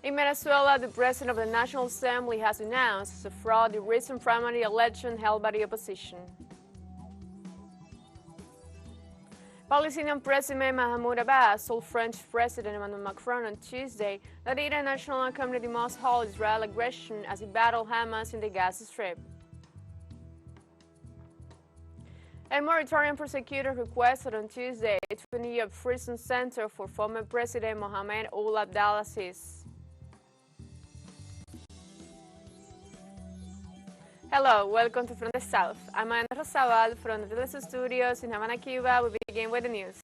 In Venezuela, the President of the National Assembly has announced as a fraud the recent primary election held by the opposition. Palestinian President Mahmoud Abbas told French President Emmanuel Macron on Tuesday that the international community must halt Israel aggression as it battles Hamas in the Gaza Strip. A Mauritanian prosecutor requested on Tuesday a 20-year prison sentence for former President Mohamed Ould Abdel Aziz. Hello, welcome to From the South. I'm Ana Rosabal from the teleSUR studios in Havana, Cuba. We begin with the news.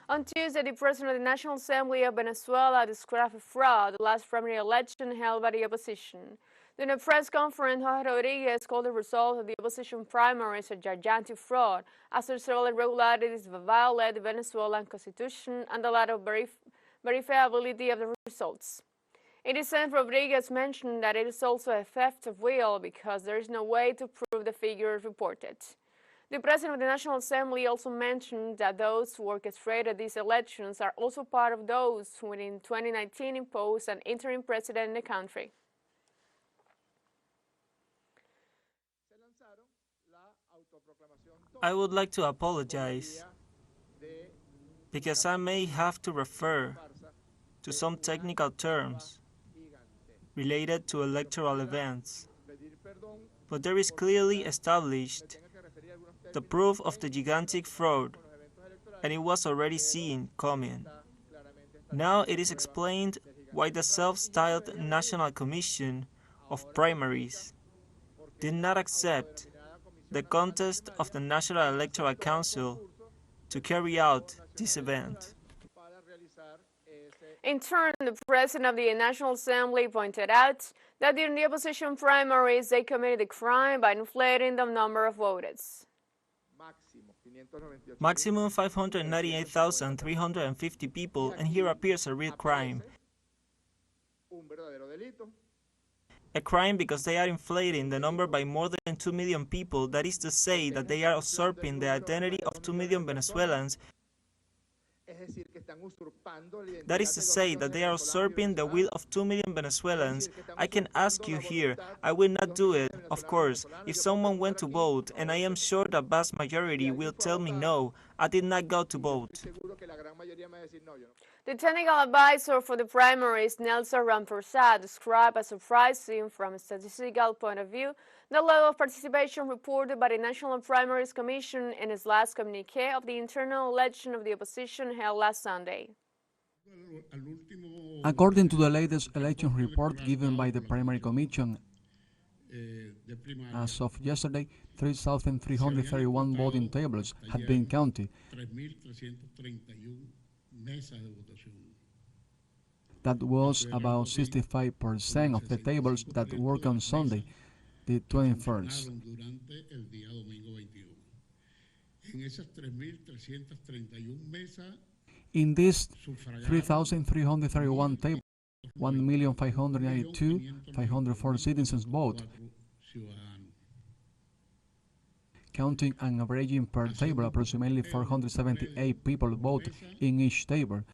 On Tuesday, the President of the National Assembly of Venezuela described a fraud the last primary election held by the opposition. During a press conference, Jorge Rodriguez called the result of the opposition primaries a gigantic fraud, after several irregularities violate the Venezuelan constitution and the lack of verifiability of the results. In dissent, Rodriguez mentioned that it is also a theft of will because there is no way to prove the figures reported. The President of the National Assembly also mentioned that those who orchestrated these elections are also part of those who in 2019 imposed an interim president in the country. I would like to apologize because I may have to refer to some technical terms related to electoral events, but there is clearly established the proof of the gigantic fraud, and it was already seen coming. Now it is explained why the self-styled National Commission of Primaries did not accept the contest of the National Electoral Council to carry out this event. In turn, the President of the National Assembly pointed out that during the opposition primaries, they committed a crime by inflating the number of voters. Maximum 598,350 people, and here appears a real crime. A crime because they are inflating the number by more than 2 million people, that is to say that they are usurping the identity of 2 million Venezuelans. That is to say that they are usurping the will of 2 million Venezuelans. I can ask you here, I will not do it, of course. If someone went to vote, and I am sure the vast majority will tell me no, I did not go to vote. The technical advisor for the primaries, Nelson Rampersad, described as surprising from a statistical point of view the level of participation reported by the National Primaries Commission in its last communique of the internal election of the opposition held last Sunday. According to the latest election report given by the Primary Commission, as of yesterday, 3,331 voting tables had been counted. That was about 65% of the tables that work on Sunday, the 21st. In these 3,331 tables, 1,592,504 citizens vote, counting and averaging per table approximately 478 people vote in each table.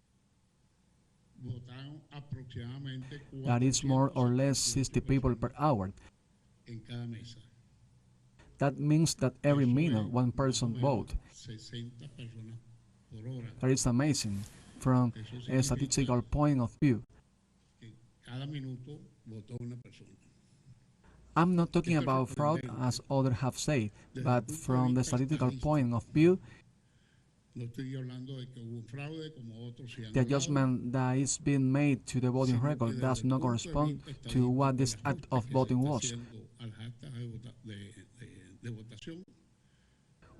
That is more or less 60 people per hour. That means that every minute one person votes. That is amazing from a statistical point of view. I'm not talking about fraud as others have said, but from the statistical point of view, the adjustment that is being made to the voting record does not correspond to what this act of voting was,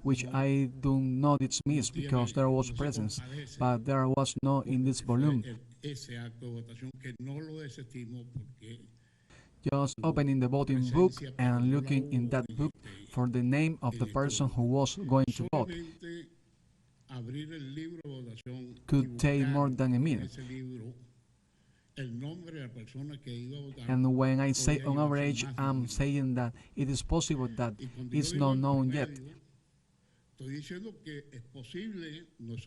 which I do not dismiss because there was presence, but there was no in this volume. Just opening the voting book and looking in that book for the name of the person who was going to vote could take more than a minute. And when I say on average, I'm saying that it is possible that it's not known yet.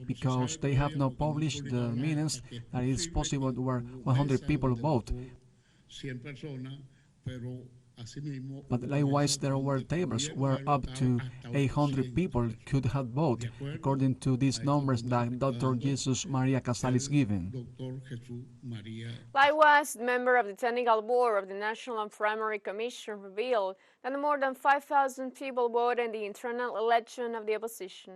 because they have not published the minutes that it's possible where 100 people vote. But likewise, there were tables where up to 800 people could have voted, according to these numbers that Dr. Jesus Maria Casal is given. Likewise, the member of the Technical Board of the National and Primary Commission revealed that more than 5,000 people voted in the internal election of the opposition.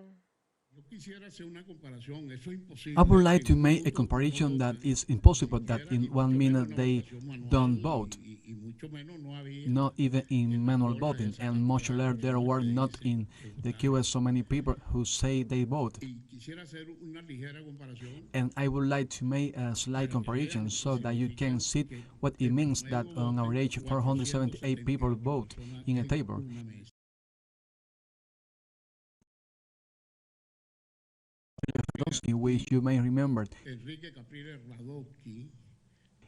I would like to make a comparison that is impossible that in 1 minute they don't vote, not even in manual voting, and much less there were not in the QS so many people who say they vote. And I would like to make a slight comparison so that you can see what it means that on average 478 people vote in a table. Which you may remember,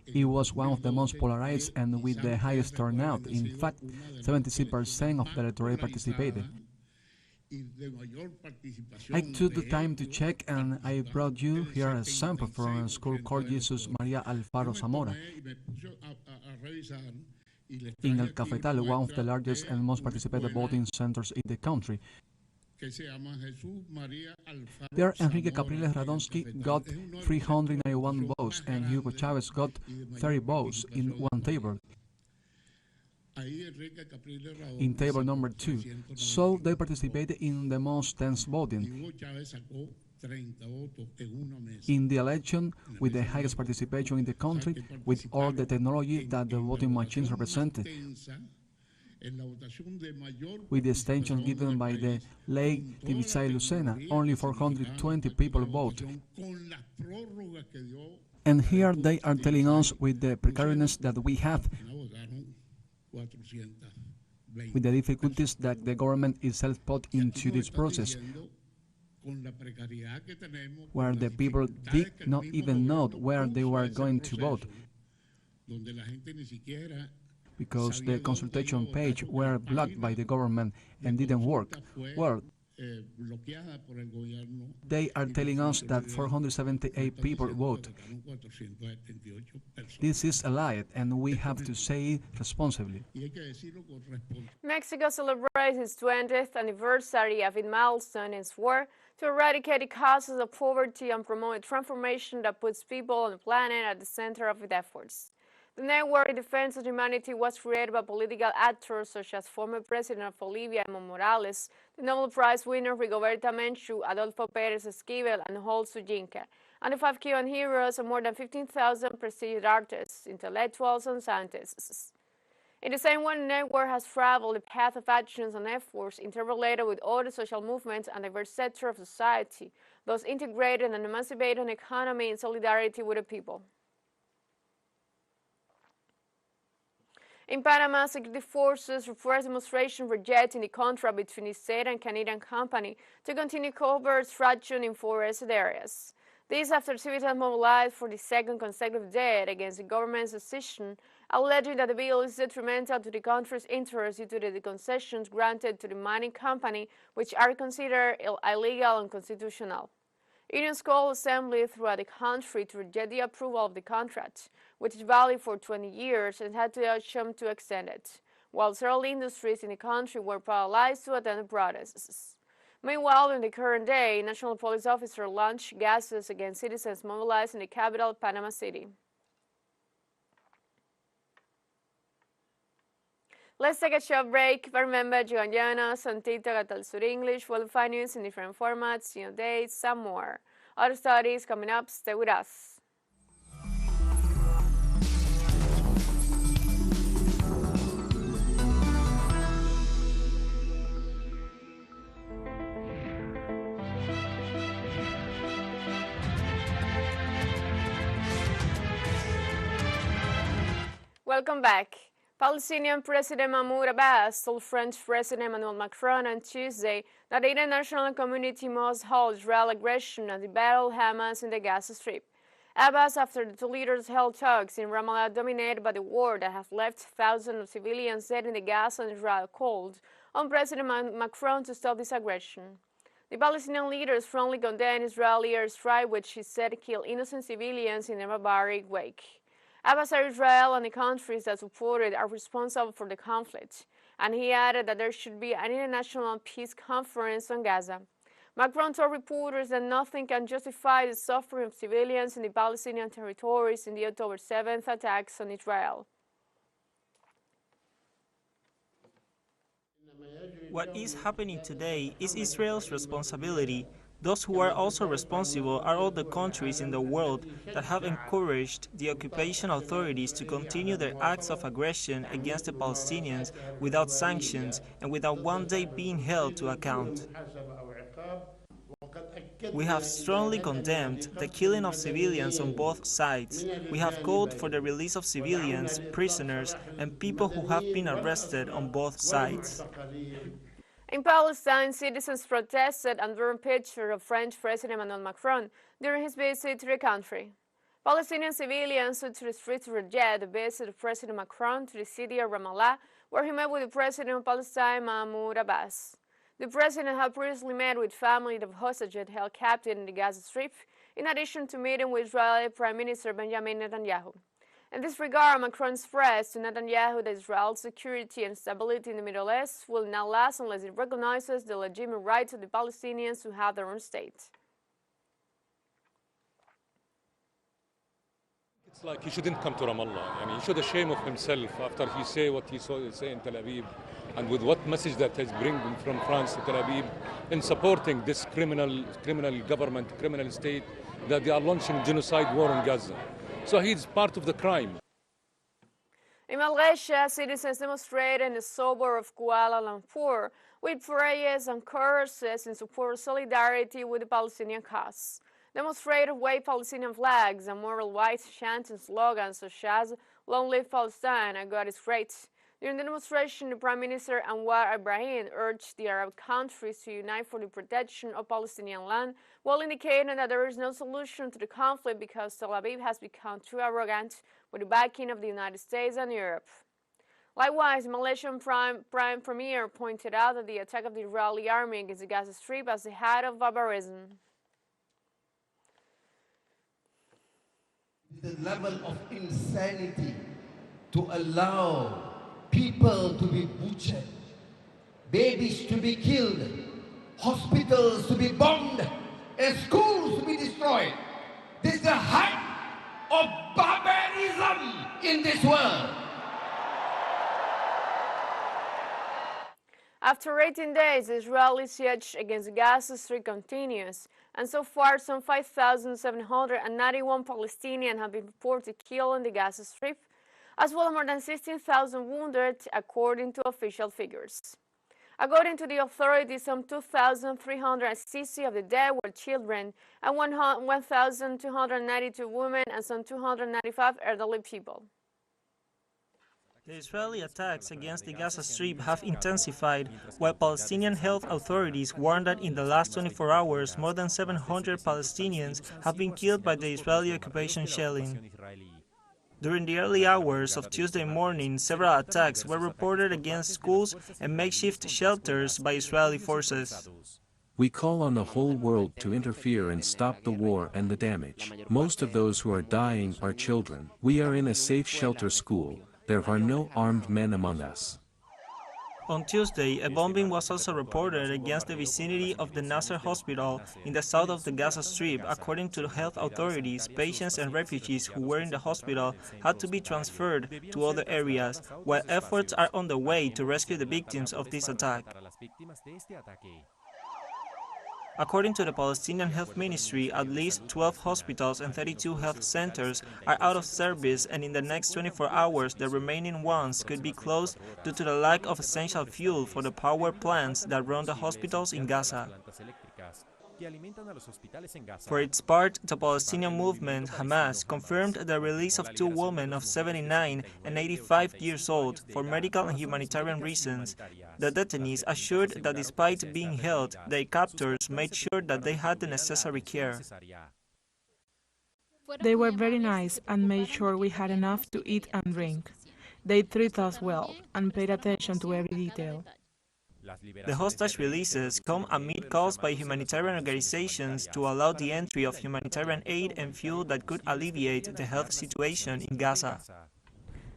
it was one of the most polarized and with the highest turnout. In fact, 76% of the electorate participated. I took the time to check, and I brought you here a sample from a school called Jesus Maria Alfaro Zamora in El Cafetal, one of the largest and most participated voting centers in the country. There, Enrique Capriles Radonsky got 391 votes and Hugo Chavez got 30 votes in one table, in table number 2. So they participated in the most tense voting, in the election with the highest participation in the country, with all the technology that the voting machines represented, with the extension given by the late Tibisay Lucena, only 420 people vote. And here they are telling us with the precariousness that we have, with the difficulties that the government itself put into this process, where the people did not even know where they were going to vote, because the consultation page were blocked by the government and didn't work. Well, they are telling us that 478 people vote. This is a lie, and we have to say it responsibly. Mexico celebrates its 20th anniversary of its milestone and swore to eradicate the causes of poverty and promote a transformation that puts people on the planet at the center of its efforts. The Network in Defense of Humanity was created by political actors such as former President of Bolivia, Evo Morales, the Nobel Prize winner Rigoberta Menchú, Adolfo Pérez Esquivel, and Holsu Jinka, and the 5 Cuban heroes and more than 15,000 prestigious artists, intellectuals, and scientists. In the same way, the network has traveled the path of actions and efforts interrelated with other social movements and diverse sectors of society, thus integrating and emancipating an economy in solidarity with the people. In Panama, security forces repressed demonstrations rejecting the contract between the state and Canadian company to continue covert extraction in forested areas. This after civilians mobilized for the second consecutive day against the government's decision, alleging that the bill is detrimental to the country's interests due to the concessions granted to the mining company, which are considered illegal and unconstitutional. Unions called assembly throughout the country to reject the approval of the contract, which is valid for 20 years and had to attempt to extend it, while several industries in the country were paralyzed to attend the protests. Meanwhile, in the current day, national police officers launched gases against citizens mobilized in the capital, Panama City. Let's take a short break, but remember you can join us on TikTok at teleSUR English. We'll find news in different formats, dates, some more. Other studies coming up, stay with us. Welcome back. Palestinian President Mahmoud Abbas told French President Emmanuel Macron on Tuesday that the international community must halt Israeli aggression and the battle Hamas in the Gaza Strip. Abbas, after the two leaders held talks in Ramallah dominated by the war that has left thousands of civilians dead in the Gaza and Israel, called on President Macron to stop this aggression. The Palestinian leaders strongly condemned Israeli airstrike, which he said killed innocent civilians in a barbaric wake. Abbas said Israel and the countries that support it are responsible for the conflict, and he added that there should be an international peace conference on Gaza. Macron told reporters that nothing can justify the suffering of civilians in the Palestinian territories in the October 7th attacks on Israel. What is happening today is Israel's responsibility. Those who are also responsible are all the countries in the world that have encouraged the occupation authorities to continue their acts of aggression against the Palestinians without sanctions and without one day being held to account. We have strongly condemned the killing of civilians on both sides. We have called for the release of civilians, prisoners, and people who have been arrested on both sides. In Palestine, citizens protested and drew a picture of French President Emmanuel Macron during his visit to the country. Palestinian civilians took to the streets to reject the visit of President Macron to the city of Ramallah, where he met with the President of Palestine, Mahmoud Abbas. The president had previously met with families of hostages held captive in the Gaza Strip, in addition to meeting with Israeli Prime Minister Benjamin Netanyahu. In this regard, Macron expressed to Netanyahu that Israel's security and stability in the Middle East will not last unless it recognizes the legitimate rights of the Palestinians to have their own state. It's like he shouldn't come to Ramallah. He should shame of himself after he say what he say in Tel Aviv, and with what message that is bringing from France to Tel Aviv in supporting this criminal government, criminal state, that they are launching genocide war in Gaza. So he's part of the crime. In Malaysia, citizens demonstrated in the suburb of Kuala Lumpur with prayers and curses in support of solidarity with the Palestinian cause. Demonstrators waved Palestinian flags and wore white chanting slogans such as "Long live Palestine" and "God is great." During the demonstration, the Prime Minister Anwar Ibrahim urged the Arab countries to unite for the protection of Palestinian land, while indicating that there is no solution to the conflict because Tel Aviv has become too arrogant with the backing of the United States and Europe. Likewise, Malaysian Prime Premier pointed out that the attack of the Israeli army against the Gaza Strip as the height of barbarism. The level of insanity to allow people to be butchered, babies to be killed, hospitals to be bombed, and schools to be destroyed. This is the height of barbarism in this world. After 18 days, the Israeli siege against the Gaza Strip continues, and so far some 5,791 Palestinians have been reported killed in the Gaza Strip, as well as more than 16,000 wounded, according to official figures. According to the authorities, some 2,360 of the dead were children, and 1,292 women, and some 295 elderly people. The Israeli attacks against the Gaza Strip have intensified, while Palestinian health authorities warn that in the last 24 hours, more than 700 Palestinians have been killed by the Israeli occupation shelling. During the early hours of Tuesday morning, several attacks were reported against schools and makeshift shelters by Israeli forces. We call on the whole world to interfere and stop the war and the damage. Most of those who are dying are children. We are in a safe shelter school. There are no armed men among us. On Tuesday, a bombing was also reported against the vicinity of the Nasser hospital in the south of the Gaza Strip. According to the health authorities, patients and refugees who were in the hospital had to be transferred to other areas, while efforts are on the way to rescue the victims of this attack. According to the Palestinian Health Ministry, at least 12 hospitals and 32 health centers are out of service, and in the next 24 hours the remaining ones could be closed due to the lack of essential fuel for the power plants that run the hospitals in Gaza. For its part, the Palestinian movement, Hamas, confirmed the release of two women of 79 and 85 years old for medical and humanitarian reasons. The detainees assured that despite being held, their captors made sure that they had the necessary care. They were very nice and made sure we had enough to eat and drink. They treated us well and paid attention to every detail. The hostage releases come amid calls by humanitarian organizations to allow the entry of humanitarian aid and fuel that could alleviate the health situation in Gaza.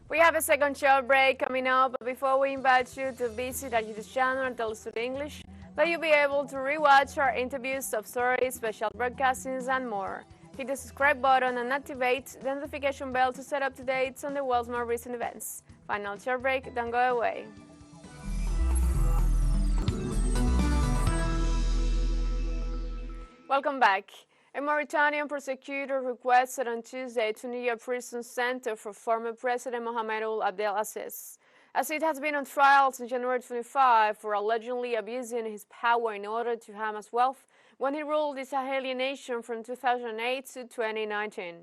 We have a second show break coming up, but before we invite you to visit our YouTube channel and teleSUR English, that you'll be able to rewatch our interviews, sub-stories, special broadcastings, and more. Hit the subscribe button and activate the notification bell to set up to dates on the world's more recent events. Final show break, don't go away. Welcome back. A Mauritanian prosecutor requested on Tuesday to New York Prison Center for former President Mohamed Abdel Aziz. Aziz has been on trial since January 25 for allegedly abusing his power in order to amass wealth when he ruled the Saheli nation from 2008 to 2019.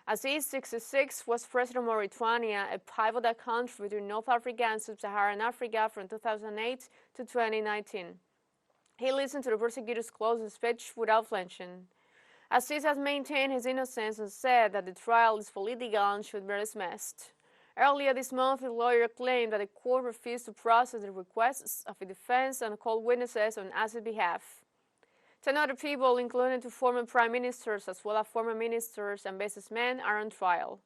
Aziz, 66, was president of Mauritania, a pivotal country between North Africa and Sub-Saharan Africa from 2008 to 2019. He listened to the prosecutor's closing speech without flinching. Aziz has maintained his innocence and said that the trial is political and should be dismissed. Earlier this month, his lawyer claimed that the court refused to process the requests of the defense and called witnesses on Aziz's behalf. 10 other people, including 2 former prime ministers as well as former ministers and businessmen, are on trial.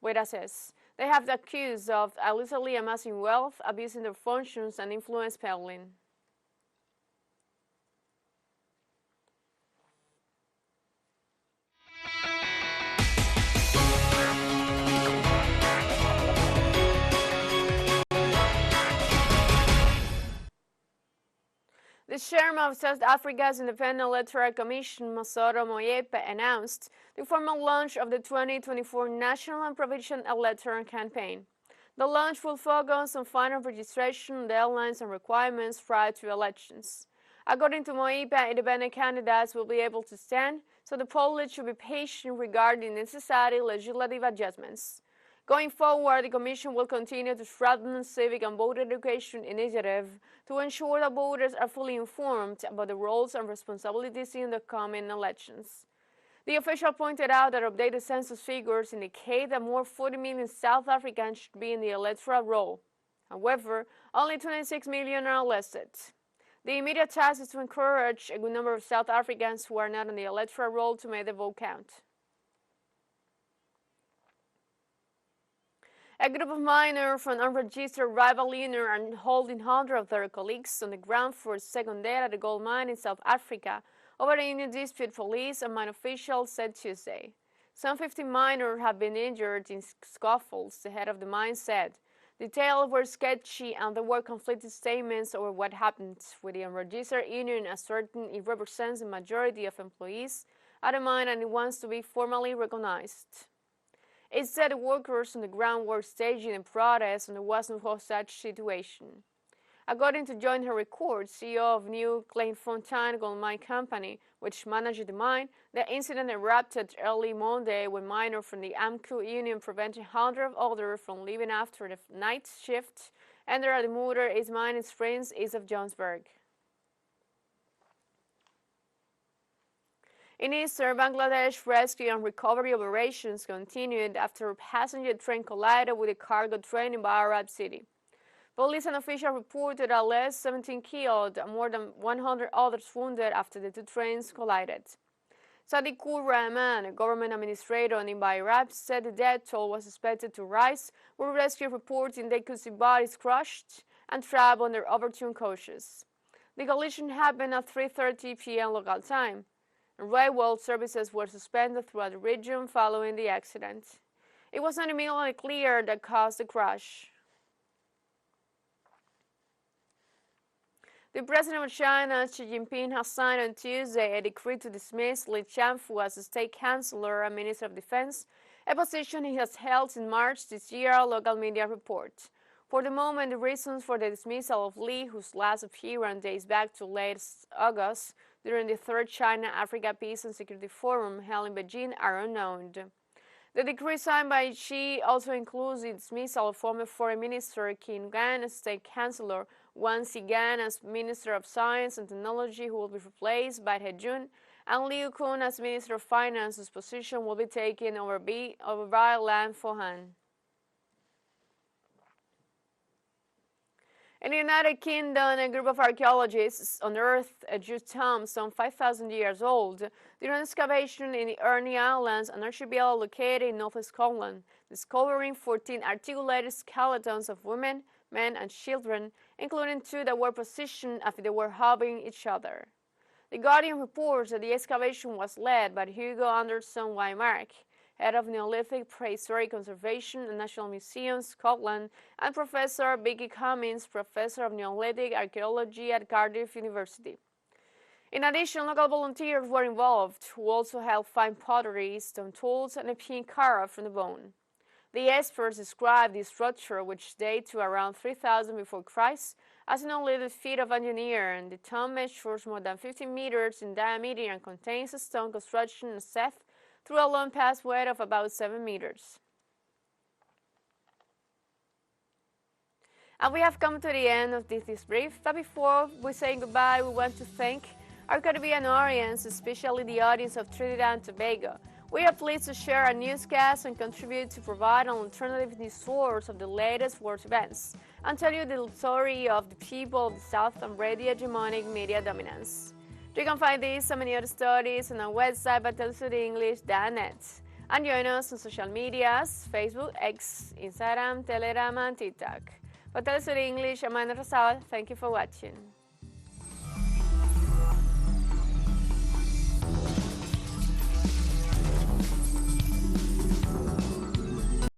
With Aziz, they have been accused of illicitly amassing wealth, abusing their functions, and influence peddling. The chairman of South Africa's Independent Electoral Commission, Masoro Moyepe, announced the formal launch of the 2024 national and provincial electoral campaign. The launch will focus on final registration, deadlines, and requirements prior to elections. According to Moyepe, independent candidates will be able to stand, so the public should be patient regarding necessary legislative adjustments. Going forward, the Commission will continue to strengthen civic and voter education initiative to ensure that voters are fully informed about the roles and responsibilities in the coming elections. The official pointed out that updated census figures indicate that more 40 million South Africans should be in the electoral roll. However, only 26 million are listed. The immediate task is to encourage a good number of South Africans who are not on the electoral roll to make the vote count. A group of miners from unregistered rival union are holding hundreds of their colleagues on the ground for a second day at a gold mine in South Africa over a union dispute, police and mine officials said Tuesday. Some 50 miners have been injured in scuffles, the head of the mine said. Details were sketchy and there were conflicting statements over what happened, with the unregistered union asserting it represents the majority of employees at the mine and it wants to be formally recognized. It said the workers on the ground were staging a protest and there was no hostage situation. According to Joint Records, CEO of New Clairefontaine Gold Mine Company, which managed the mine, the incident erupted early Monday when miners from the AMCU union prevented hundreds of others from leaving after the night shift and at the Motor East Mine in Springs, east of Johannesburg. In eastern Bangladesh, rescue and recovery operations continued after a passenger train collided with a cargo train in Baharab City. Police and officials reported at least 17 killed and more than 100 others wounded after the 2 trains collided. Sadiqur Rahman, a government administrator in Baharab, said the death toll was expected to rise, with rescue reporting they could see bodies crushed and trapped under overturned coaches. The collision happened at 3:30 p.m. local time. Railway services were suspended throughout the region following the accident. It was not immediately clear that caused the crash. The president of China, Xi Jinping, has signed on Tuesday a decree to dismiss Li Changfu as a state councillor and minister of defense, a position he has held since March this year, local media report. For the moment, the reasons for the dismissal of Li, whose last appearance dates back to late August, during the 3rd China-Africa Peace and Security Forum held in Beijing, are unknown. The decree signed by Xi also includes the dismissal of former Foreign Minister Qin Gang as State Councillor, Wang Xigan as Minister of Science and Technology, who will be replaced by He Jun, and Liu Kun as Minister of Finance, whose position will be taken over by Lan Fohan. In the United Kingdom, a group of archaeologists unearthed a Jewish tomb some 5,000 years old during excavation in the Orkney Islands, an archipelago located in North Scotland, discovering 14 articulated skeletons of women, men, and children, including 2 that were positioned as if they were hugging each other. The Guardian reports that the excavation was led by Hugo Anderson Weimark, head of Neolithic Prehistoric Conservation at National Museum, Scotland, and Professor Vicky Cummins, Professor of Neolithic Archaeology at Cardiff University. In addition, local volunteers were involved, who also helped find pottery, stone tools, and a pin carved from the bone. The experts described the structure, which dates to around 3000 before Christ, as an Neolithic feat of engineering. The tomb measures more than 15 meters in diameter and contains a stone construction set through a long passageway of about 7 meters. And we have come to the end of this brief, but before we say goodbye, we want to thank our Caribbean audience, especially the audience of Trinidad and Tobago. We are pleased to share our newscast and contribute to provide an alternative news source of the latest world events and tell you the story of the people of the South and break the hegemonic media dominance. You can find these and many other stories on our website at telesurenglish.net. And join us on social medias, Facebook, X, Instagram, Telegram, and TikTok. For Telesur English, I'm Ana Rosal. Thank you for watching.